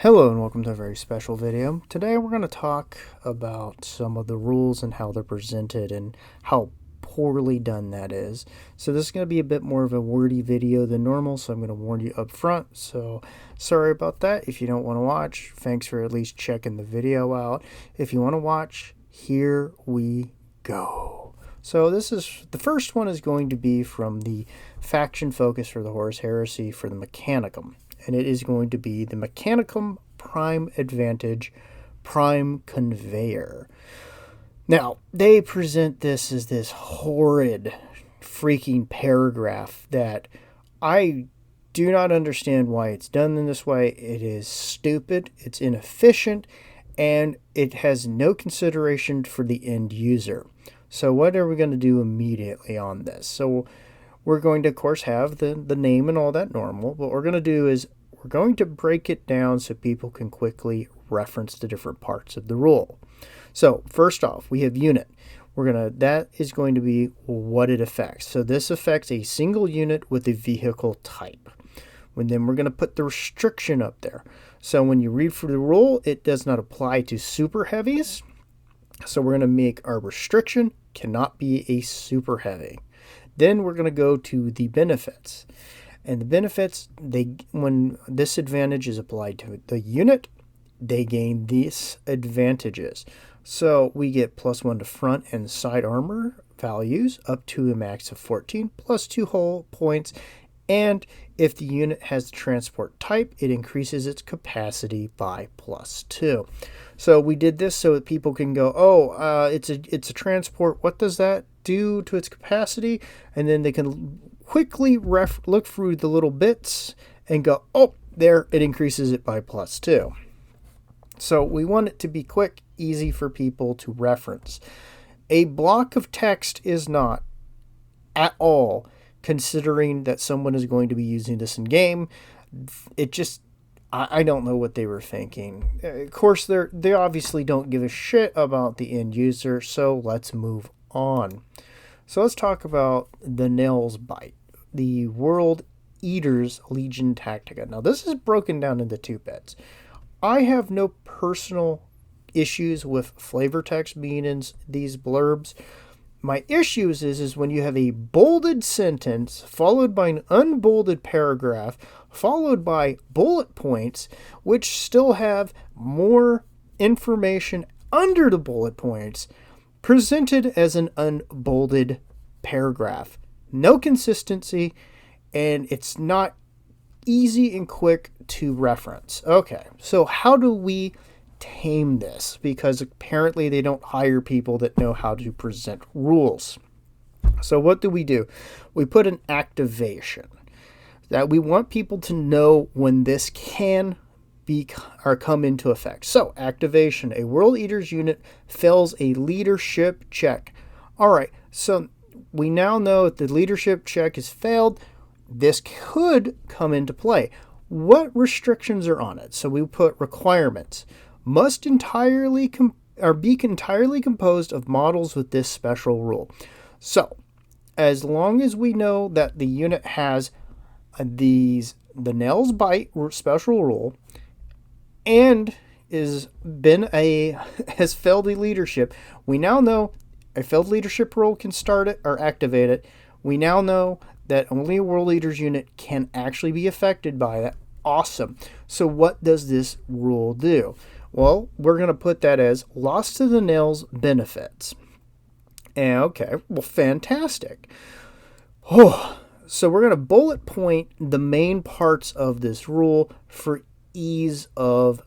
Hello and welcome to a very special video. Today we're going to talk about some of the rules and how they're presented and how poorly done that is. So this is going to be a bit more of a wordy video than normal, so I'm going to warn you up front. So sorry about that. If you don't want to watch, thanks for at least checking the video out. If you want to watch, here we go. So the first one is going to be from the faction focus for the Horus Heresy for the Mechanicum. And it is going to be the Mechanicum Prime Advantage Prime Conveyor. Now, they present this as this horrid freaking paragraph that I do not understand why it's done in this way. It is stupid, it's inefficient, and it has no consideration for the end user. So what are we going to do immediately on this? So we're going to, of course, have the name and all that normal. What we're going to do is we're going to break it down so people can quickly reference the different parts of the rule. So first off, we have unit. That is going to be what it affects. So this affects a single unit with a vehicle type. And then we're going to put the restriction up there. So when you read through the rule, it does not apply to super heavies. So we're going to make our restriction cannot be a super heavy. Then we're going to go to the benefits. And the benefits, when this advantage is applied to the unit, they gain these advantages. So we get +1 to front and side armor values up to a max of 14, plus 2 hull points. And if the unit has the transport type, it increases its capacity by +2. So we did this so that people can go, it's a transport. What does that do to its capacity? And then they can quickly look through the little bits and go, there, it increases it by +2. So we want it to be quick, easy for people to reference. A block of text is not at all, considering that someone is going to be using this in game. It just, I don't know what they were thinking. Of course, they obviously don't give a shit about the end user, so let's move on. So let's talk about the Nails Bite, the World Eaters Legion Tactica. Now this is broken down into 2 bits. I have no personal issues with flavor text being in these blurbs. My issues is when you have a bolded sentence followed by an unbolded paragraph followed by bullet points, which still have more information under the bullet points presented as an unbolded paragraph. No consistency, and it's not easy and quick to reference. Okay, so how do we tame this? Because apparently they don't hire people that know how to present rules. So what do? We put an activation that we want people to know when this can be or come into effect. So activation, a World Eaters unit fails a leadership check. All right, so we now know that the leadership check is failed. This could come into play. What restrictions are on it? So we put requirements. Must entirely be entirely composed of models with this special rule. So, as long as we know that the unit has the Nails Bite special rule and has failed a leadership, we now know a failed leadership role can start it or activate it. We now know that only a World Leaders unit can actually be affected by that. Awesome. So what does this rule do? Well, we're going to put that as lost to the nails benefits. Okay, well, fantastic. So we're going to bullet point the main parts of this rule for ease of,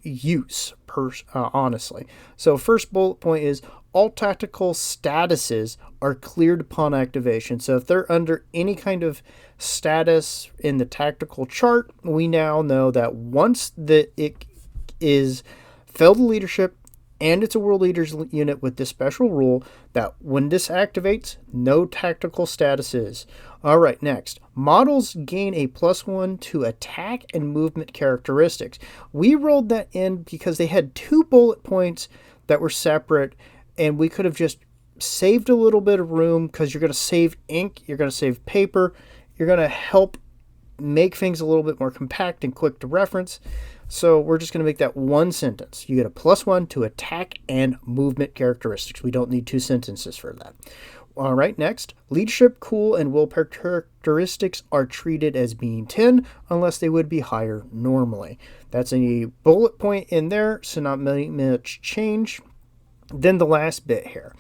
use, honestly. So first bullet point is all tactical statuses are cleared upon activation. So if they're under any kind of status in the tactical chart, we now know that once it is failed leadership and it's a World Leaders unit with this special rule, that when this activates, no tactical statuses. All right, next. Models gain a +1 to attack and movement characteristics. We rolled that in because they had 2 bullet points that were separate, and we could have just saved a little bit of room because you're going to save ink, you're going to save paper, you're going to help make things a little bit more compact and quick to reference. So we're just going to make that one sentence. You get a +1 to attack and movement characteristics. We don't need 2 sentences for that. All right, next. Leadership, cool, and will characteristics are treated as being 10 unless they would be higher normally. That's a bullet point in there, so not much change. Then the last bit here.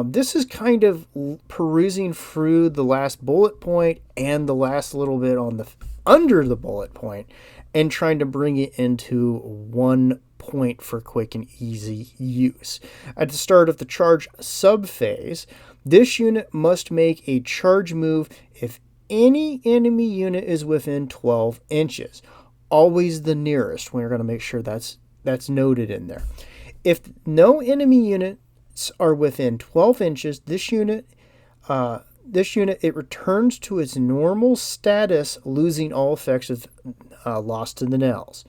This is kind of perusing through the last bullet point and the last little bit on the under the bullet point and trying to bring it into one point for quick and easy use. At the start of the charge subphase, this unit must make a charge move if any enemy unit is within 12 inches. Always the nearest. We're going to make sure that's noted in there. If no enemy units are within 12 inches, this unit it returns to its normal status, losing all effects of lost to the nails.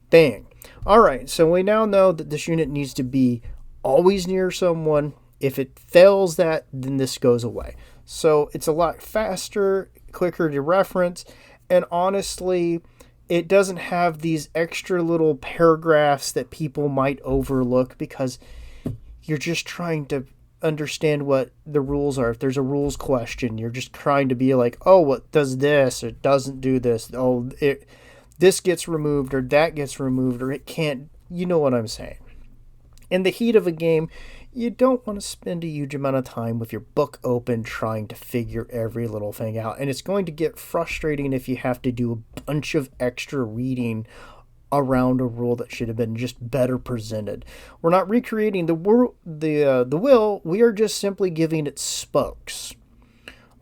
Bang. All right, so we now know that this unit needs to be always near someone. If it fails that, then this goes away. So it's a lot faster, quicker to reference, and honestly, it doesn't have these extra little paragraphs that people might overlook because you're just trying to understand what the rules are. If there's a rules question, you're just trying to be like, oh, what does this? It doesn't do this. Oh, this gets removed or that gets removed or it can't. You know what I'm saying. In the heat of a game, you don't want to spend a huge amount of time with your book open trying to figure every little thing out. And it's going to get frustrating if you have to do a bunch of extra reading around a rule that should have been just better presented. We're not recreating the will, we are just simply giving it spokes.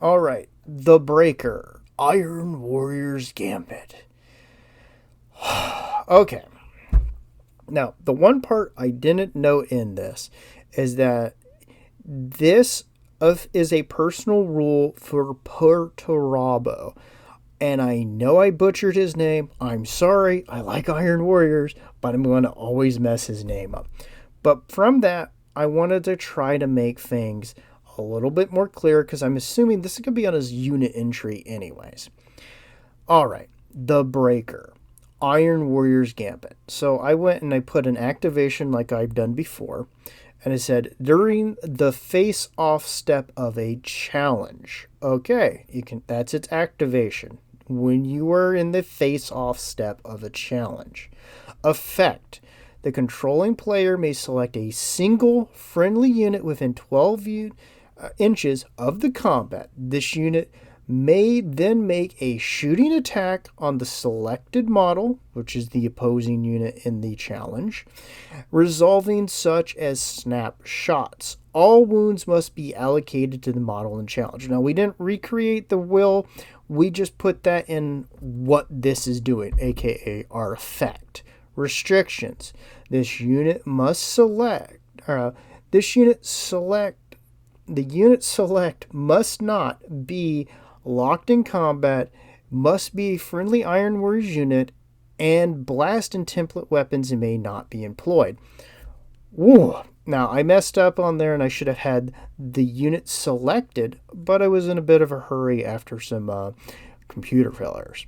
All right, the Breaker, Iron Warrior's Gambit. Okay. Now, the one part I didn't note in this is that this is a personal rule for Perturabo. And I know I butchered his name. I'm sorry. I like Iron Warriors, but I'm going to always mess his name up. But from that, I wanted to try to make things a little bit more clear because I'm assuming this is going to be on his unit entry anyways. All right. The Breaker. Iron Warrior's Gambit. So I went and I put an activation like I've done before. And it said, during the face-off step of a challenge. Okay, that's its activation. When you are in the face-off step of a challenge. Effect. The controlling player may select a single friendly unit within 12 inches of the combat. This unit may then make a shooting attack on the selected model, which is the opposing unit in the challenge, resolving such as snapshots. All wounds must be allocated to the model in challenge. Now, we didn't recreate the will. We just put that in what this is doing, aka our effect. Restrictions. The unit select must not be locked in combat, must be a friendly Iron Warriors unit, and blast and template weapons may not be employed. Woo! Now, I messed up on there and I should have had the unit selected, but I was in a bit of a hurry after some computer failures.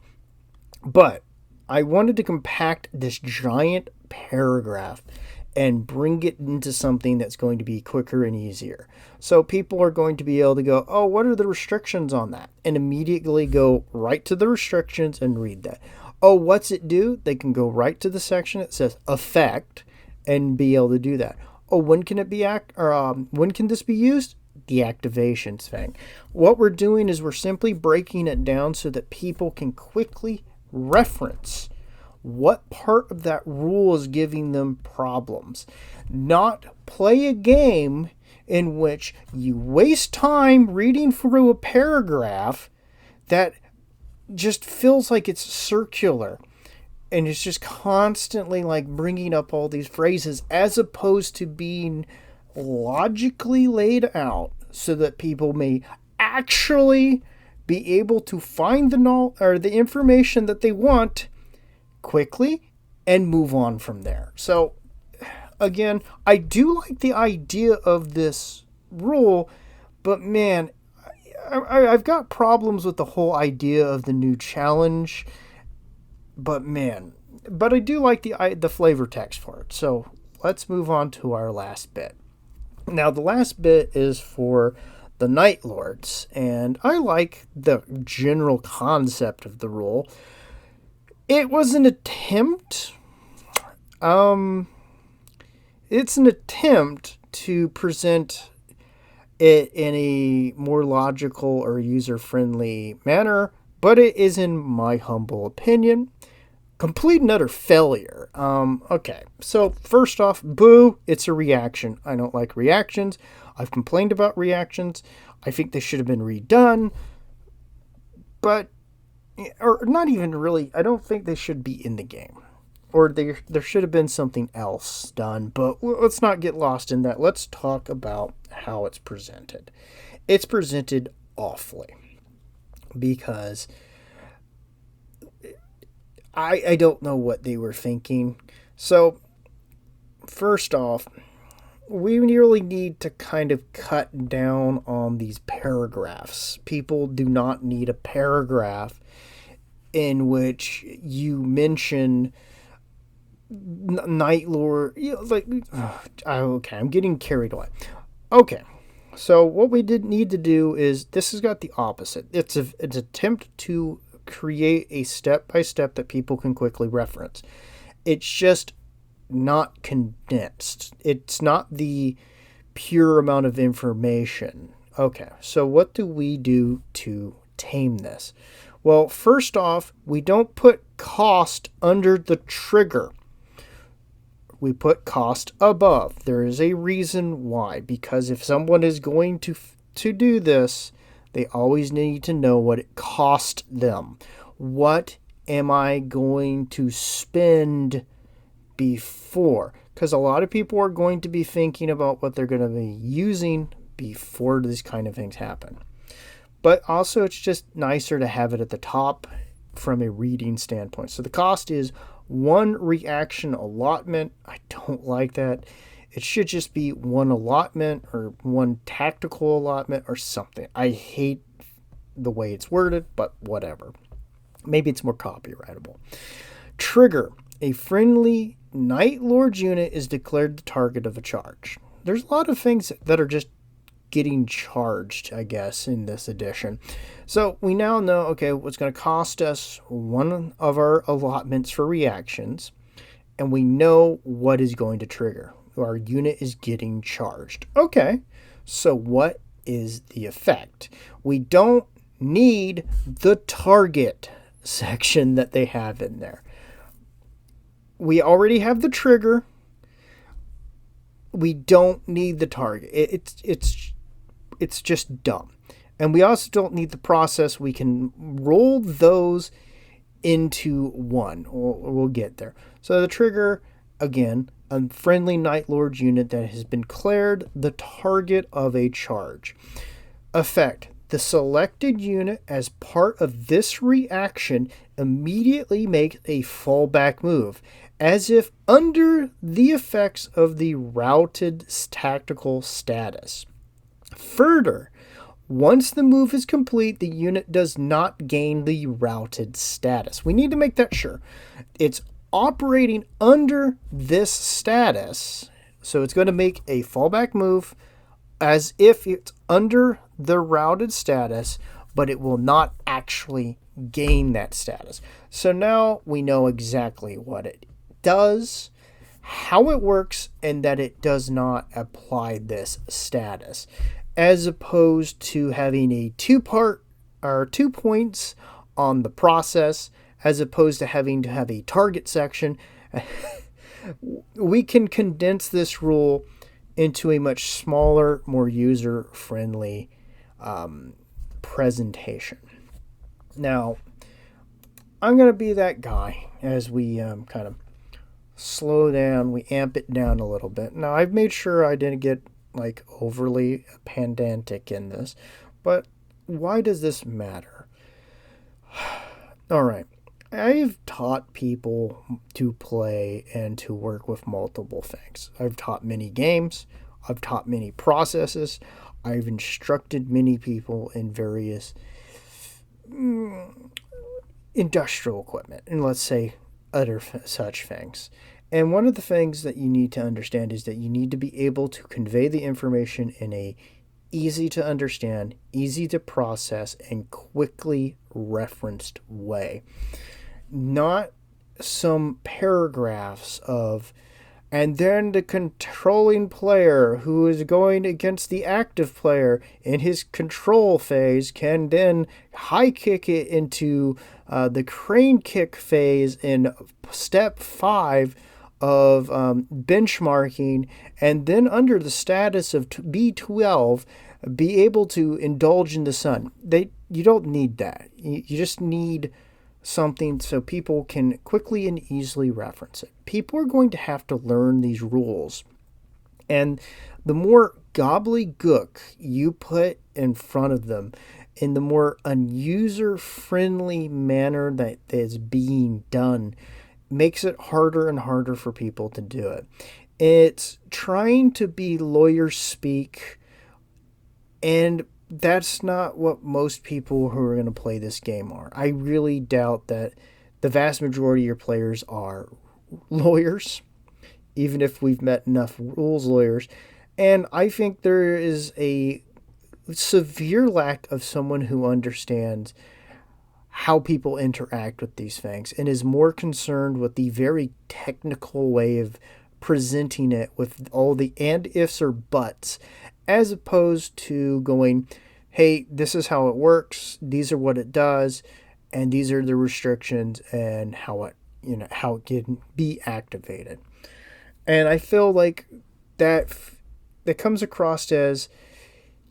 But I wanted to compact this giant paragraph and bring it into something that's going to be quicker and easier. So people are going to be able to go, oh, what are the restrictions on that? And immediately go right to the restrictions and read that. Oh, what's it do? They can go right to the section that says effect and be able to do that. Oh, when can it be when can this be used? The activations thing. What we're doing is we're simply breaking it down so that people can quickly reference what part of that rule is giving them problems. Not play a game in which you waste time reading through a paragraph that just feels like it's circular. And it's just constantly like bringing up all these phrases as opposed to being logically laid out so that people may actually be able to find the information that they want quickly and move on from there. So again, I do like the idea of this rule, but man, I've got problems with the whole idea of the new challenge, but man, but I do like the flavor text for it. So let's move on to our last bit. Now the last bit is for the Night Lords, and I like the general concept of the rule. It was an attempt. It's an attempt to present it in a more logical or user-friendly manner, but it is, in my humble opinion, complete and utter failure. Okay, so first off, boo, it's a reaction. I don't like reactions. I've complained about reactions. I think they should have been redone, but, or not even really, I don't think they should be in the game. Or there should have been something else done, but let's not get lost in that. Let's talk about how it's presented. It's presented awfully because I don't know what they were thinking. So, first off, we really need to kind of cut down on these paragraphs. People do not need a paragraph in which you mention Night Lord, okay, I'm getting carried away. Okay, so what we did need to do is, this has got the opposite. It's an attempt to create a step-by-step that people can quickly reference. It's just not condensed. It's not the pure amount of information. Okay, so what do we do to tame this? Well, first off, we don't put cost under the trigger. We put cost above. There is a reason why. Because if someone is going to do this, they always need to know what it cost them. What am I going to spend before? Because a lot of people are going to be thinking about what they're going to be using before these kind of things happen. But also, it's just nicer to have it at the top from a reading standpoint. So the cost is one reaction allotment. I don't like that. It should just be one allotment or one tactical allotment or something. I hate the way it's worded, but whatever. Maybe it's more copyrightable. Trigger. A friendly Night Lord unit is declared the target of a charge. There's a lot of things that are just getting charged, I guess, in this edition. So we now know, okay, what's going to cost us one of our allotments for reactions, and we know what is going to trigger. Our unit is getting charged. Okay, so what is the effect? We don't need the target section that they have in there. We already have the trigger. We don't need the target. It's just dumb. And we also don't need the process. We can roll those into one. We'll get there. So the trigger, again, a friendly Night Lord unit that has been declared the target of a charge. Effect. The selected unit, as part of this reaction, immediately makes a fallback move, as if under the effects of the routed tactical status. Further, once the move is complete, the unit does not gain the routed status. We need to make that sure. It's operating under this status, so it's going to make a fallback move as if it's under the routed status, but it will not actually gain that status. So now we know exactly what it does, how it works, and that it does not apply this status, as opposed to having a 2 points on the process, as opposed to having to have a target section. We can condense this rule into a much smaller, more user-friendly presentation. Now, I'm going to be that guy as we kind of slow down, we amp it down a little bit. Now, I've made sure I didn't get like overly pedantic in this, but why does this matter? All right. I've taught people to play and to work with multiple things. I've taught many games. I've taught many processes. I've instructed many people in various industrial equipment, and let's say other such things. And one of the things that you need to understand is that you need to be able to convey the information in a easy to understand, easy to process, and quickly referenced way. Not some paragraphs of, and then the controlling player who is going against the active player in his control phase can then high kick it into the crane kick phase in step 5 of benchmarking, and then under the status of B12 be able to indulge in the sun. You don't need that. You just need something so people can quickly and easily reference it. People are going to have to learn these rules. And the more gobbledygook you put in front of them in the more unuser-friendly manner that is being done, makes it harder and harder for people to do it. It's trying to be lawyer speak, and that's not what most people who are going to play this game are. I really doubt that the vast majority of your players are lawyers, even if we've met enough rules lawyers. And I think there is a severe lack of someone who understands how people interact with these things and is more concerned with the very technical way of presenting it with all the and ifs or buts, as opposed to going, hey, this is how it works, these are what it does, and these are the restrictions and how it can be activated. And I feel like that comes across as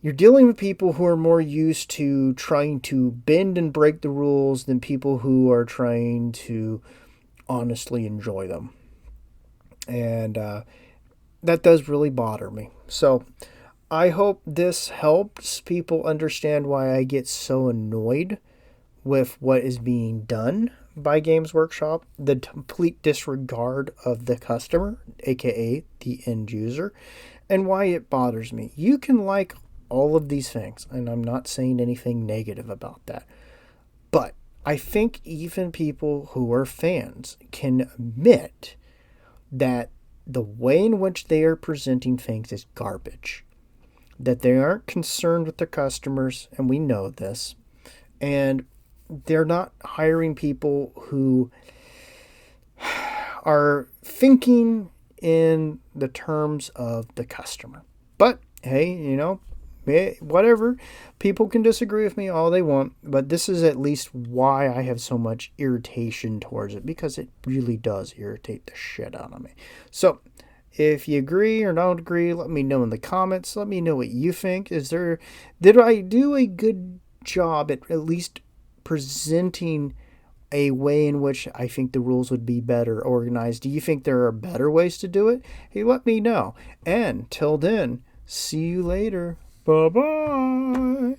you're dealing with people who are more used to trying to bend and break the rules than people who are trying to honestly enjoy them. And that does really bother me. So I hope this helps people understand why I get so annoyed with what is being done by Games Workshop, the complete disregard of the customer, aka the end user, and why it bothers me. You can like all of these things, and I'm not saying anything negative about that, but I think even people who are fans can admit that the way in which they are presenting things is garbage, that they aren't concerned with their customers, and we know this, and they're not hiring people who are thinking in the terms of the customer. But hey, whatever. People can disagree with me all they want, but this is at least why I have so much irritation towards it, because it really does irritate the shit out of me. So if you agree or don't agree, let me know in the comments. Let me know what you think. Did I do a good job at least presenting a way in which I think the rules would be better organized? Do you think there are better ways to do it? Hey, let me know. And till then, see you later. Bye-bye.